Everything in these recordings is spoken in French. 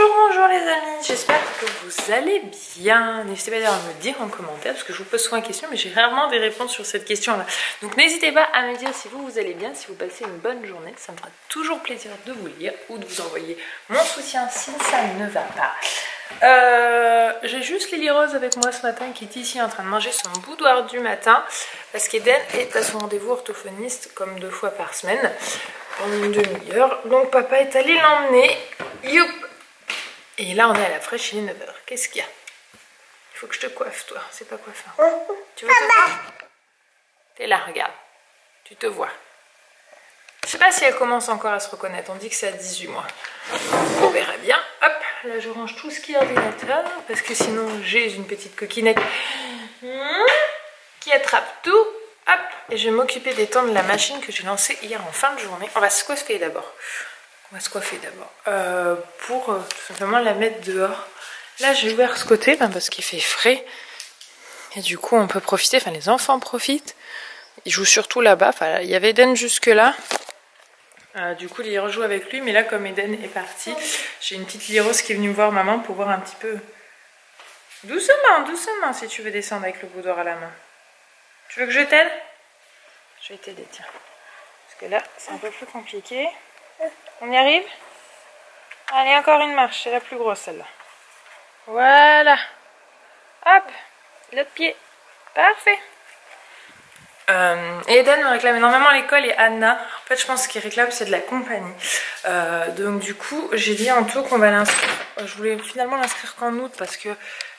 Bonjour les amis, j'espère que vous allez bien. N'hésitez pas à me dire en commentaire parce que je vous pose souvent une question mais j'ai rarement des réponses sur cette question là. Donc n'hésitez pas à me dire si vous allez bien, si vous passez une bonne journée. Ça me fera toujours plaisir de vous lire ou de vous envoyer mon soutien si ça ne va pas. J'ai juste Lily Rose avec moi ce matin qui est ici en train de manger son boudoir du matin parce qu'Eden est à son rendez-vous orthophoniste comme 2 fois par semaine pendant une demi-heure. Donc papa est allé l'emmener. Youp. Et là on est à la fraîche, il est 9h. Qu'est-ce qu'il y a? Il faut que je te coiffe toi, c'est pas coiffeur. Tu veux te coiffer? T'es là, regarde. Tu te vois. Je sais pas si elle commence encore à se reconnaître, on dit que c'est à 18 mois. On verra bien. Hop, là je range tout ce qui est ordinateur parce que sinon j'ai une petite coquinette qui attrape tout. Hop, et je vais m'occuper d'étendre la machine que j'ai lancée hier en fin de journée. On va se coiffer d'abord. Pour tout simplement la mettre dehors. Là j'ai ouvert ce côté parce qu'il fait frais. Et du coup on peut profiter, enfin les enfants profitent. Ils jouent surtout là-bas. Enfin, il y avait Eden jusque là. Du coup il rejoue avec lui. Mais là comme Eden est parti, j'ai une petite Lily Rose qui est venue me voir maman pour voir un petit peu. Doucement, doucement si tu veux descendre avec le boudoir à la main. Tu veux que je t'aide? Je vais t'aider, tiens. Parce que là c'est un peu plus compliqué. On y arrive? Allez, encore une marche, c'est la plus grosse celle-là. Voilà. Hop, l'autre pied. Parfait. Eden me réclame énormément à l'école et Anna. En fait, je pense qu'il réclame c'est de la compagnie. Donc du coup, j'ai dit un tour qu'on va l'inscrire. Je voulais finalement l'inscrire qu'en août parce que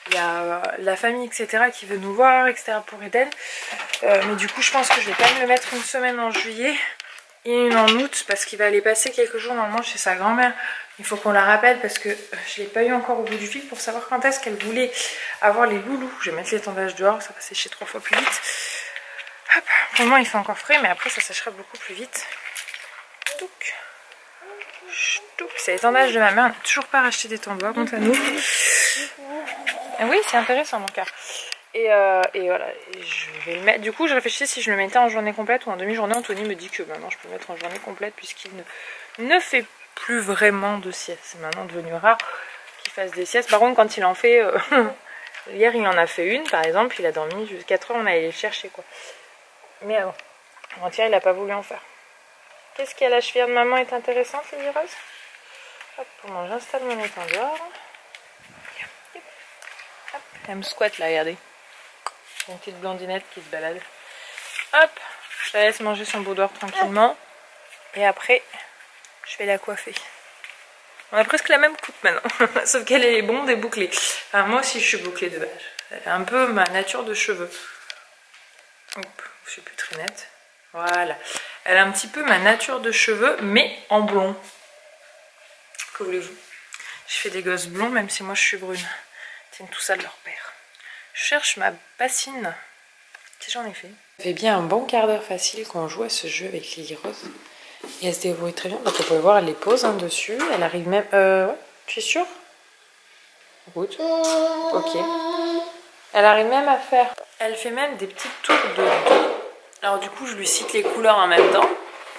il y a la famille, etc. qui veut nous voir, etc. pour Eden. Mais du coup, je pense que je vais quand même le mettre une semaine en juillet. Et une en août parce qu'il va aller passer quelques jours normalement chez sa grand-mère. Il faut qu'on la rappelle parce que je ne l'ai pas eu encore au bout du fil pour savoir quand est-ce qu'elle voulait avoir les loulous. Je vais mettre l'étendage dehors, ça va sécher 3 fois plus vite. Hop, pour le moment il fait encore frais mais après ça séchera beaucoup plus vite. Touc. C'est l'étendage de ma mère, on n'a toujours pas racheté des tambours, compte à nous. Et oui c'est intéressant mon cas. Et voilà, et je vais le mettre. Du coup, je réfléchissais si je le mettais en journée complète ou en demi-journée. Anthony me dit que maintenant je peux le mettre en journée complète puisqu'il ne fait plus vraiment de sieste. C'est maintenant devenu rare qu'il fasse des siestes. Par contre, quand il en fait, hier il en a fait une par exemple, il a dormi jusqu'à 4 heures, on allait le chercher quoi. Mais avant-hier il n'a pas voulu en faire. Qu'est-ce qu'il y a à la cheville de maman est intéressante, Lily Rose? Hop, comment j'installe mon étendard. Hop, elle me squatte là, regardez. Une petite blondinette qui se balade. Hop, je la laisse manger son boudoir tranquillement. Et après, je vais la coiffer. On a presque la même coupe maintenant. Sauf qu'elle est blonde et bouclée. Enfin, moi aussi je suis bouclée de base. C'est un peu ma nature de cheveux. Hop, je suis plus très nette. Voilà. Elle a un petit peu ma nature de cheveux, mais en blond. Que voulez-vous? Je fais des gosses blonds, même si moi je suis brune. Tiennent tout ça de leur père. Je cherche ma bassine. Si j'en ai fait. Ça fait bien un bon quart d'heure facile qu'on joue à ce jeu avec Lily Rose. Et elle se débrouille très bien. Donc vous pouvez voir, elle les pose dessus. Elle arrive même... ouais, tu es sûre? Good. Ok. Elle arrive même à faire... Elle fait même des petits tours de dos. Alors du coup, je lui cite les couleurs en même temps.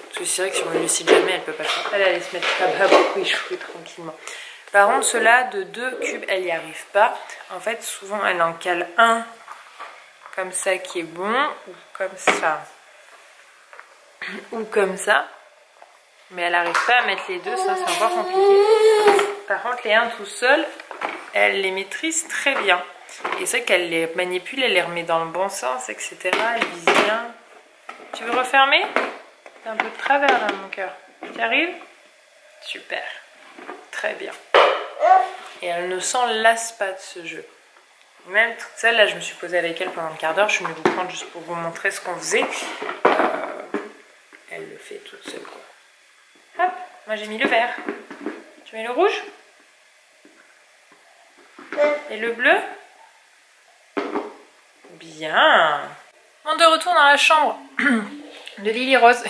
Parce que c'est vrai que si on ne lui cite jamais, elle peut pas le faire. Elle allait se mettre là-bas pour y jouer tranquillement. Par contre, ceux-là de 2 cubes, elle n'y arrive pas. En fait, souvent, elle en cale un comme ça qui est bon, ou comme ça. Ou comme ça. Mais elle n'arrive pas à mettre les deux, ça c'est encore compliqué. Par contre, les 1 tout seul, elle les maîtrise très bien. Et c'est vrai qu'elle les manipule, elle les remet dans le bon sens, etc. Elle vise bien. Tu veux refermer? T'as un peu de travers là, mon cœur. Tu arrives? Super. Très bien. Et elle ne s'en lasse pas de ce jeu. Même toute seule, là je me suis posée avec elle pendant un quart d'heure. Je suis venue vous prendre juste pour vous montrer ce qu'on faisait. Elle le fait toute seule quoi. Hop, moi j'ai mis le vert. Tu mets le rouge? Et le bleu? Bien. On de retour dans la chambre de Lily Rose.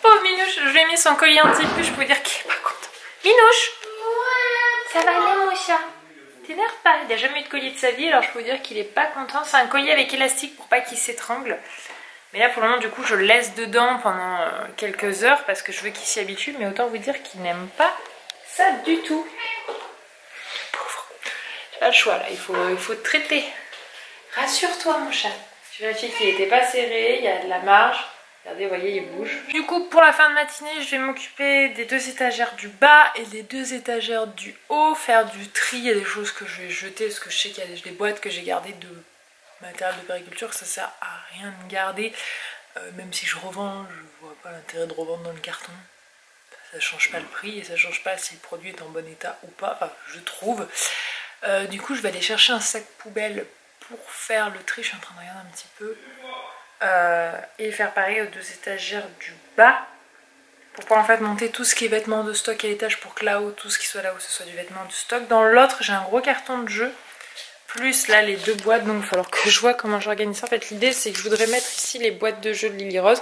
Pauvre Minouche, je lui ai mis son collier anti-pluie, je peux dire qu'il est pas content. Minouche! Ça va aller mon chat? T'énerve pas, il n'a jamais eu de collier de sa vie, alors je peux vous dire qu'il est pas content. C'est un collier avec élastique pour pas qu'il s'étrangle. Mais là pour le moment du coup je le laisse dedans pendant quelques heures parce que je veux qu'il s'y habitue. Mais autant vous dire qu'il n'aime pas ça du tout. Pas le choix là, il faut traiter. Rassure-toi mon chat. Je vérifie qu'il n'était pas serré, il y a de la marge. Regardez, vous voyez, il bouge. Du coup, pour la fin de matinée, je vais m'occuper des 2 étagères du bas et des 2 étagères du haut. Faire du tri, il y a des choses que je vais jeter parce que je sais qu'il y a des boîtes que j'ai gardées de matériel de périculture. Ça sert à rien de garder. Même si je revends, je vois pas l'intérêt de revendre dans le carton. Ça change pas le prix et ça change pas si le produit est en bon état ou pas, enfin je trouve. Du coup je vais aller chercher un sac poubelle pour faire le tri, je suis en train de regarder un petit peu. Et faire pareil aux 2 étagères du bas. Pour pouvoir en fait monter tout ce qui est vêtements de stock à l'étage pour que là-haut, tout ce qui soit là-haut, ce soit du vêtement de stock. Dans l'autre j'ai un gros carton de jeu. Plus là les 2 boîtes, donc il va falloir que je vois comment j'organise ça. En fait l'idée c'est que je voudrais mettre ici les boîtes de jeux de Lily Rose.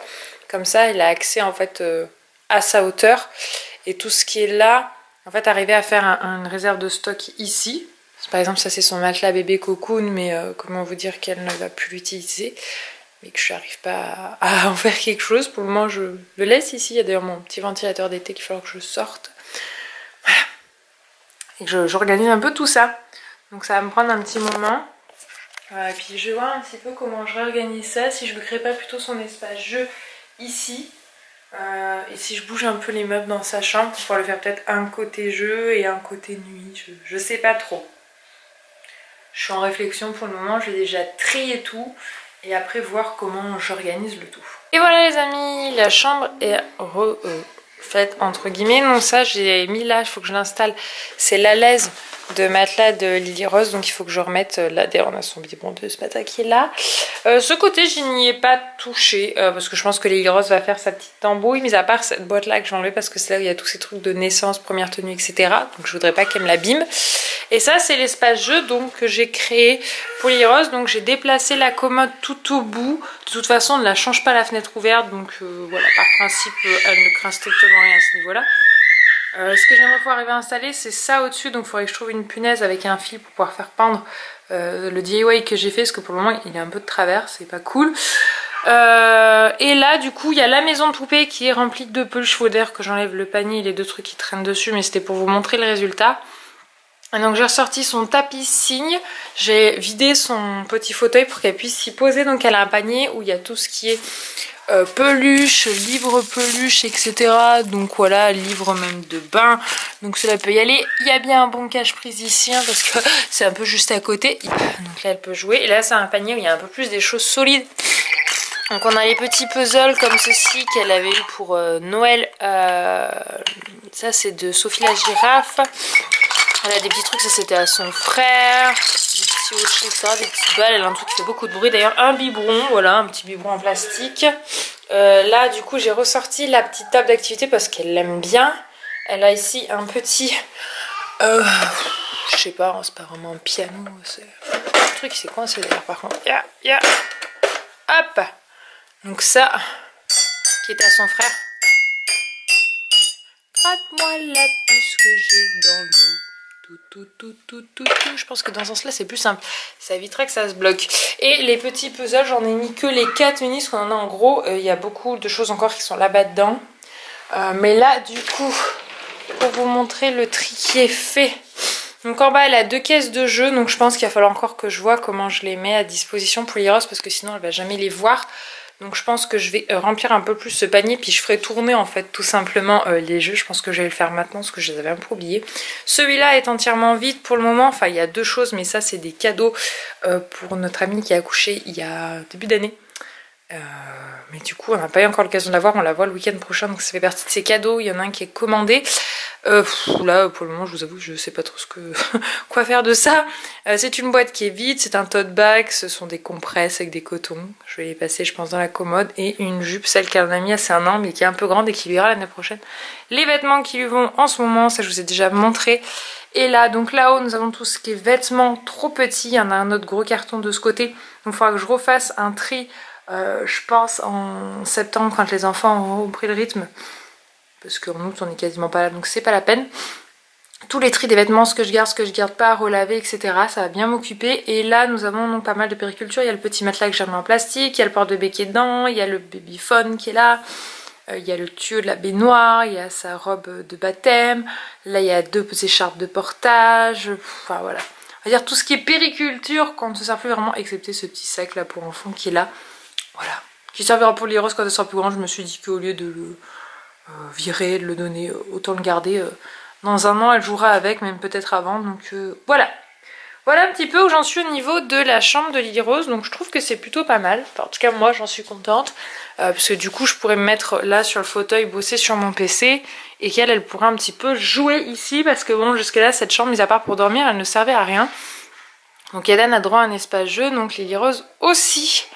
Comme ça il a accès en fait à sa hauteur. Et tout ce qui est là, en fait arriver à faire une réserve de stock ici. Par exemple ça c'est son matelas bébé cocoon, mais comment vous dire qu'elle ne va plus l'utiliser. Mais que je n'arrive pas à en faire quelque chose. Pour le moment je le laisse ici. Il y a d'ailleurs mon petit ventilateur d'été qu'il va falloir que je sorte. Voilà. Et que j'organise un peu tout ça. Donc ça va me prendre un petit moment. Et puis je vais voir un petit peu comment je réorganise ça. Si je ne crée pas plutôt son espace jeu ici. Et si je bouge un peu les meubles dans sa chambre pour pouvoir le faire peut-être un côté jeu et un côté nuit. Je sais pas trop. Je suis en réflexion pour le moment. Je vais déjà trier tout. Et après voir comment j'organise le tout. Et voilà les amis, la chambre est faite entre guillemets. Donc ça j'ai mis là, il faut que je l'installe. C'est l'alaise de matelas de Lily Rose. Donc il faut que je remette là. D'ailleurs on a son biberon de ce matin qui est là. Ce côté je n'y ai pas touché. Parce que je pense que Lily Rose va faire sa petite tambouille. Mis à part cette boîte là que je vais enlever parce que c'est là où il y a tous ces trucs de naissance, première tenue, etc. Donc je voudrais pas qu'elle me l'abîme. Et ça c'est l'espace jeu donc, que j'ai créé pour Lily Rose. Donc j'ai déplacé la commode tout au bout. De toute façon on ne la change pas la fenêtre ouverte. Donc voilà, par principe elle ne craint strictement rien à ce niveau là. Ce que j'aimerais pouvoir arriver à installer c'est ça au dessus. Donc il faudrait que je trouve une punaise avec un fil pour pouvoir faire pendre le DIY que j'ai fait. Parce que pour le moment il est un peu de travers, c'est pas cool. Et là du coup il y a la maison de poupée qui est remplie de peluches. Faut d'ailleurs que j'enlève le panier et les 2 trucs qui traînent dessus. Mais c'était pour vous montrer le résultat. Et donc j'ai ressorti son tapis cygne, j'ai vidé son petit fauteuil pour qu'elle puisse s'y poser. Donc elle a un panier où il y a tout ce qui est peluche, livres peluche, etc. Donc voilà, livres même de bain. Donc cela peut y aller. Il y a bien un bon cache-prise ici hein, parce que c'est un peu juste à côté. Donc là elle peut jouer. Et là c'est un panier où il y a un peu plus des choses solides. Donc on a les petits puzzles comme ceci qu'elle avait eu pour Noël. Ça c'est de Sophie la girafe. Elle a des petits trucs, ça c'était à son frère, des petits hochets, etc., des petites balles, elle a un truc qui fait beaucoup de bruit. D'ailleurs un biberon, voilà, un petit biberon en plastique. Là du coup j'ai ressorti la petite table d'activité parce qu'elle l'aime bien. Elle a ici un petit, je sais pas, c'est pas vraiment un piano, c'est un truc qui s'est coincé d'ailleurs par contre. Hop. Donc ça, qui est à son frère. Gratte-moi la puce que j'ai dans le dos. Je pense que dans ce sens-là, c'est plus simple. Ça éviterait que ça se bloque. Et les petits puzzles, j'en ai mis que les 4 minis, parce qu'on en a en gros. Il y a beaucoup de choses encore qui sont là-bas dedans. Mais là, du coup, pour vous montrer le tri qui est fait. Donc en bas, elle a 2 caisses de jeux. Donc je pense qu'il va falloir encore que je vois comment je les mets à disposition pour Lily Rose, parce que sinon, elle va jamais les voir. Donc je pense que je vais remplir un peu plus ce panier, puis je ferai tourner en fait tout simplement les jeux. Je pense que je vais le faire maintenant parce que je les avais un peu oubliés. Celui-là est entièrement vide pour le moment. Enfin il y a 2 choses, mais ça c'est des cadeaux pour notre amie qui a accouché il y a début d'année. Mais du coup on n'a pas eu encore l'occasion de la voir, on la voit le week-end prochain, donc ça fait partie de ces cadeaux. Il y en a un qui est commandé. Là pour le moment je vous avoue je sais pas trop quoi faire de ça. C'est une boîte qui est vide, c'est un tote bag, ce sont des compresses avec des cotons. Je vais les passer je pense dans la commode. Et une jupe, celle qu'elle a mis assez un an mais qui est un peu grande et qui lui ira l'année prochaine. Les vêtements qui lui vont en ce moment, ça je vous ai déjà montré. Et là, donc là-haut, nous avons tout ce qui est vêtements trop petits. Il y en a un autre gros carton de ce côté. Donc il faudra que je refasse un tri, je pense, en septembre quand les enfants auront pris le rythme. Parce qu'en août, on est quasiment pas là, donc c'est pas la peine. Tous les tri des vêtements, ce que je garde pas, relaver, etc. Ça va bien m'occuper. Et là, nous avons donc pas mal de périculture. Il y a le petit matelas que j'ai mis en plastique, il y a le porte-bébé qui est dedans, il y a le babyphone qui est là. Il y a le tuyau de la baignoire, il y a sa robe de baptême. Là, il y a 2 écharpes de portage. Enfin, voilà. va dire tout ce qui est périculture qu'on ne se sert plus vraiment, excepté ce petit sac là pour enfants qui est là. Voilà. Qui servira pour Lily Rose quand elle sera plus grande. Je me suis dit qu'au lieu de le virer, de le donner, autant le garder. Dans un an, elle jouera avec, même peut-être avant. Donc voilà. Voilà un petit peu où j'en suis au niveau de la chambre de Lily Rose. Donc je trouve que c'est plutôt pas mal. Enfin, en tout cas, moi, j'en suis contente. Parce que du coup, je pourrais me mettre là sur le fauteuil, bosser sur mon PC. Et qu'elle, elle pourrait un petit peu jouer ici. Parce que bon, jusque là, cette chambre, mis à part pour dormir, elle ne servait à rien. Donc Eden a droit à un espace jeu. Donc Lily Rose aussi.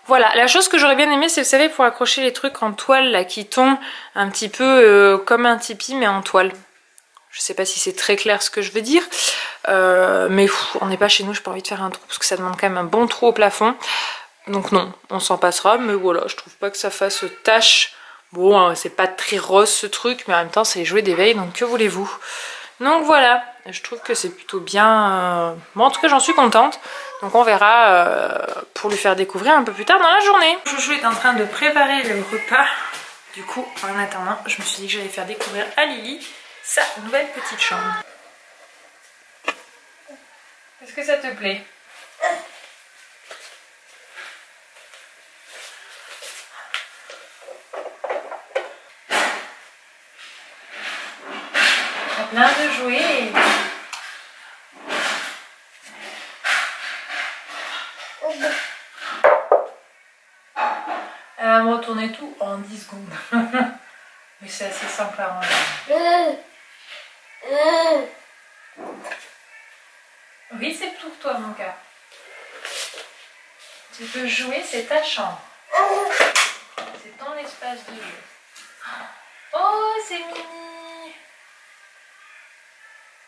Voilà, la chose que j'aurais bien aimé, c'est, vous savez, pour accrocher les trucs en toile là qui tombent un petit peu comme un tipi mais en toile. Je sais pas si c'est très clair ce que je veux dire, mais on n'est pas chez nous, j'ai pas envie de faire un trou parce que ça demande quand même un bon trou au plafond. Donc non, on s'en passera, mais voilà, je trouve pas que ça fasse tache. Bon, hein, c'est pas très rose ce truc, mais en même temps c'est les jouets d'éveil, donc que voulez-vous. Donc voilà, je trouve que c'est plutôt bien. Bon, en tout cas, j'en suis contente. Donc on verra pour lui faire découvrir un peu plus tard dans la journée. Chouchou est en train de préparer le repas. Du coup, en attendant, je me suis dit que j'allais faire découvrir à Lily sa nouvelle petite chambre. Est-ce que ça te plaît? Plein de jouets. Elle va me retourner tout en 10 secondes. Mais c'est assez simple à ranger. Oui, c'est pour toi, mon gars. Tu peux jouer, c'est ta chambre. C'est ton espace de jeu. Oh, c'est mini.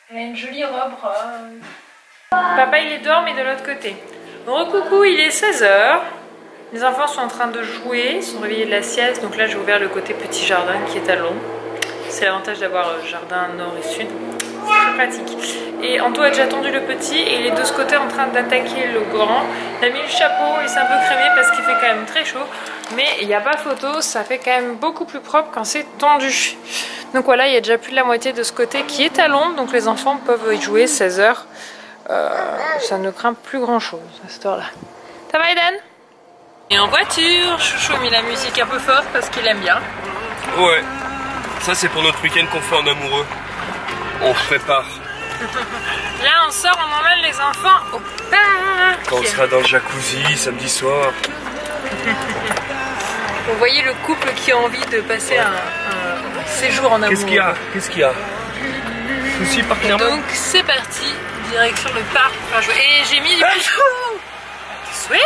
Elle a une jolie robe rose. Papa, il est dehors, mais de l'autre côté. Bon, coucou, il est 16 h. Les enfants sont en train de jouer, ils sont réveillés de la sieste. Donc là, j'ai ouvert le côté petit jardin qui est à l'ombre. C'est l'avantage d'avoir jardin nord et sud. C'est très pratique. Et Anto a déjà tendu le petit et il est de ce côté en train d'attaquer le grand. Il a mis le chapeau et c'est un peu crémé parce qu'il fait quand même très chaud. Mais il n'y a pas photo, ça fait quand même beaucoup plus propre quand c'est tendu. Donc voilà, il y a déjà plus de la moitié de ce côté qui est à l'ombre. Donc les enfants peuvent y jouer 16 h. Ça ne craint plus grand chose à cette heure-là. Ça va, Eden? Et en voiture, Chouchou a mis la musique un peu forte parce qu'il aime bien. Ouais, ça c'est pour notre week-end qu'on fait en amoureux. On se prépare. Là on sort, on emmène les enfants au parc. Quand on sera dans le jacuzzi samedi soir. Vous voyez le couple qui a envie de passer un séjour en amoureux. Qu'est-ce qu'il y a? Qu'est-ce qu'il y a? Souci particulièrement. Donc c'est parti, direction le parc pour faire jouer. Et j'ai mis du oui,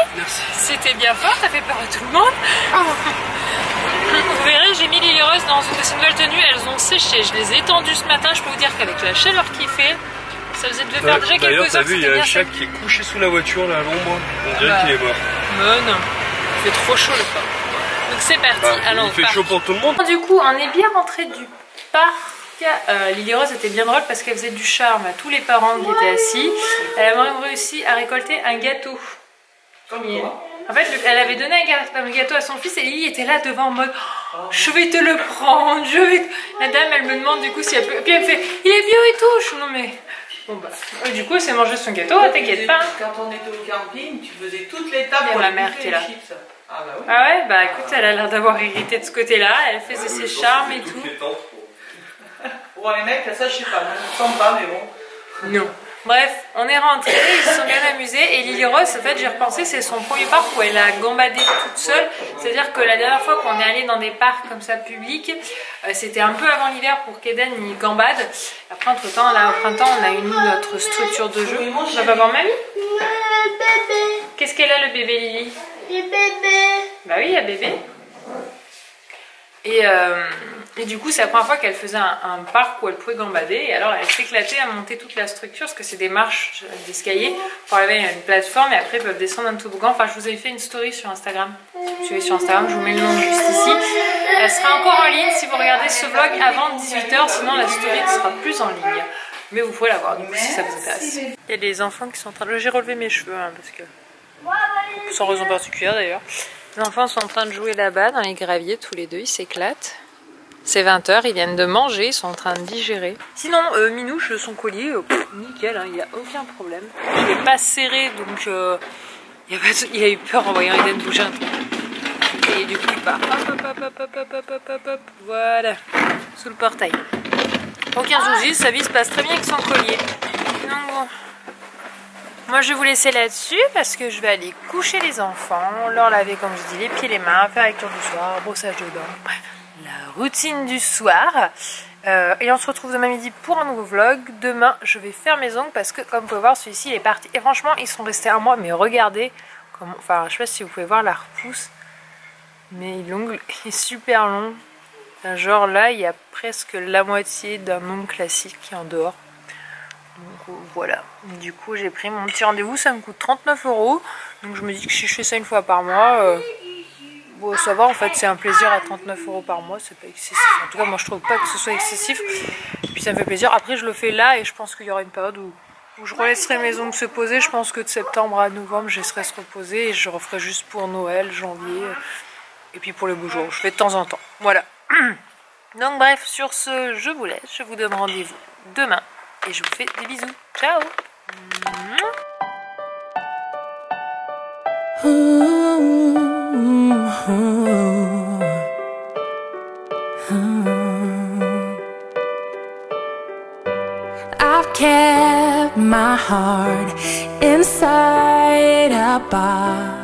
c'était bien fort, ça fait peur à tout le monde. Vous verrez, j'ai mis Lily Rose dans une nouvelle tenue, elles ont séché. Je les ai étendues ce matin, je peux vous dire qu'avec la chaleur qu'il fait, ça faisait de faire déjà quelques heures. D'ailleurs, t'as vu, il y a un chat qui est couché sous la voiture là à l'ombre. On dirait qu'il est mort. Mais non, il fait trop chaud le parc. Donc c'est parti, allons. Il fait chaud pour tout le monde. Du coup, on est bien rentré du parc. Lily Rose était bien drôle parce qu'elle faisait du charme à tous les parents qui étaient assis. Elle a même réussi à récolter un gâteau. En fait, elle avait donné un gâteau à son fils et Lily était là devant en mode oh, je vais te le prendre, je vais te... La dame, elle me demande du coup si elle peut... Puis elle me fait il est bio et tout. Je suis non mais... Bon bah... du coup, elle s'est mangé son gâteau, t'inquiète pas. Quand on était au camping, tu faisais toutes les tables pour la mère qui est là. Ah bah oui. Ah ouais, bah écoute, elle a l'air d'avoir hérité de ce côté-là. Elle faisait ses charmes et tout. Pour les mecs, ça je sais pas, je ne sens pas mais bon. Non. Bref, on est rentrés, ils se sont bien amusés et Lily Rose, en fait, j'ai repensé, c'est son premier parc où elle a gambadé toute seule. C'est-à-dire que la dernière fois qu'on est allé dans des parcs comme ça publics, c'était un peu avant l'hiver pour qu'Eden y gambade. Après, entre temps, là, au printemps, on a eu notre structure de jeu. On va voir mamie. Qu'est-ce qu'elle a, le bébé Lily? Le bébé. Bah oui, il y a bébé. Et du coup, c'est la première fois qu'elle faisait un parc où elle pouvait gambader. Et alors, elle s'éclatait à monter toute la structure parce que c'est des marches d'escalier pour arriver à une plateforme et après, ils peuvent descendre un toboggan. Enfin, je vous ai fait une story sur Instagram. Si vous suivez sur Instagram, je vous mets le nom juste ici. Elle sera encore en ligne si vous regardez ce vlog avant 18 h. Sinon, la story ne sera plus en ligne. Mais vous pouvez la voir, du coup, si ça vous intéresse. Il y a des enfants qui sont en train de... J'ai relevé mes cheveux, hein, parce que... Sans raison particulière, d'ailleurs. Les enfants sont en train de jouer là-bas, dans les graviers, tous les deux. Ils s'éclatent. C'est 20h, ils viennent de manger, ils sont en train de digérer. Sinon, Minouche, son collier, nickel, hein, il n'y a aucun problème. Je l'ai pas serré, donc il a eu peur en voyant Eden bouger un truc. Et du coup, il part. Hop, voilà, sous le portail. Aucun souci, sa vie se passe très bien avec son collier. Donc bon. Moi, je vais vous laisser là-dessus parce que je vais aller coucher les enfants, leur laver, comme je dis, les pieds, les mains, faire lecture du soir, brossage de dents. Bref, la routine du soir. Et on se retrouve demain midi pour un nouveau vlog. Demain, je vais faire mes ongles parce que, comme vous pouvez voir, celui-ci il est parti. Et franchement, ils sont restés un mois. Mais regardez, comment... enfin, je sais pas si vous pouvez voir la repousse. Mais l'ongle est super long. Genre là, il y a presque la moitié d'un ongle classique qui est en dehors. Donc voilà. Du coup, j'ai pris mon petit rendez-vous. Ça me coûte 39 €. Donc je me dis que si je fais ça une fois par mois, bon, ça va. En fait, c'est un plaisir à 39 € par mois. C'est pas excessif. En tout cas, moi, je trouve pas que ce soit excessif. Et puis ça me fait plaisir. Après, je le fais là et je pense qu'il y aura une période où je relaisserai mes ongles se poser. Je pense que de septembre à novembre, je laisserai se reposer et je referai juste pour Noël, janvier. Et puis pour les beaux jours, je fais de temps en temps. Voilà. Donc bref, sur ce, je vous laisse. Je vous donne rendez-vous demain. Et je vous fais des bisous. Ciao. I've kept my heart inside a box.